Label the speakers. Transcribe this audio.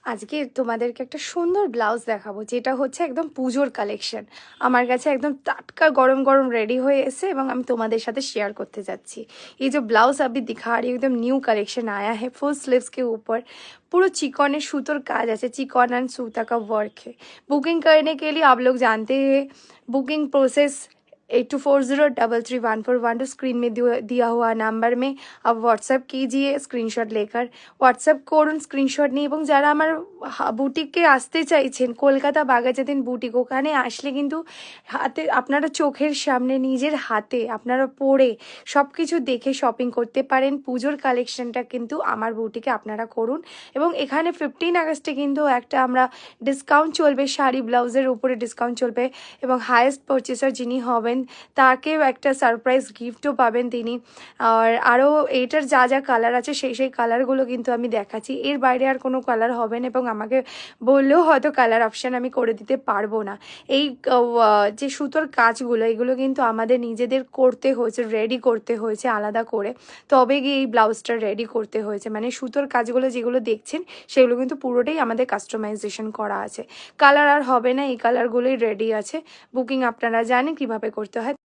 Speaker 1: আজকে তোমাদেরকে একটা সুন্দর ব্লাউজ দেখাবো, যেটা হচ্ছে একদম পুজোর কালেকশন। আমার কাছে একদম টাটকা গরম গরম রেডি হয়ে এসে এবং আমি তোমাদের সাথে शेयर करते যাচ্ছি। ये जो ब्लाउज अभी दिखा रही हूँ एकदम न्यू कलेक्शन आया है, फुल स्लीव्स के ऊपर पूरा चिकॉन सूतोर काज है, चिकॉन एंड सूता का वर्क है। बुकिंग करने के लिए आप लोग जानते हैं बुकिंग प्रोसेस 8240331412 स्क्रीन में दिया हुआ नंबर में आप व्हाट्सएप कीजिए स्क्रीनशॉट लेकर। হোয়াটসঅ্যাপ করুন স্ক্রিনশট নিয়ে। এবং যারা আমার বুটিকে আসতে চাইছেন, কলকাতা বাঘাযতীন বুটিক, ওখানে আসলে কিন্তু হাতে আপনারা চোখের সামনে নিজের হাতে আপনারা পরে সব কিছু দেখে শপিং করতে পারেন। পুজোর কালেকশনটা কিন্তু আমার বুটিকে আপনারা করুন। এবং এখানে 15 আগস্টে কিন্তু একটা আমরা ডিসকাউন্ট চলবে, শাড়ি ব্লাউজের উপরে ডিসকাউন্ট চলবে এবং হায়েস্ট পারচেসার যিনি হবেন তাকেও একটা সারপ্রাইজ গিফটও পাবেন তিনি। আর আরও এইটার যা যা কালার আছে সেই কালারগুলো কিন্তু আমি দেখাচ্ছি, এর বাইরে আর কোনো কালার হবে না এবং আমাকে বললেও হয়তো কালার অপশান আমি করে দিতে পারবো না। এই যে সুতোর কাজগুলো এগুলো কিন্তু আমাদের নিজেদের করতে হয়েছে, রেডি করতে হয়েছে আলাদা করে, তবে গিয়ে এই ব্লাউজটা রেডি করতে হয়েছে। মানে সুতোর কাজগুলো যেগুলো দেখছেন সেগুলো কিন্তু পুরোটাই আমাদের কাস্টমাইজেশন করা আছে। কালার আর হবে না, এই কালারগুলোই রেডি আছে। বুকিং আপনারা জানেন কীভাবে করতে হয়।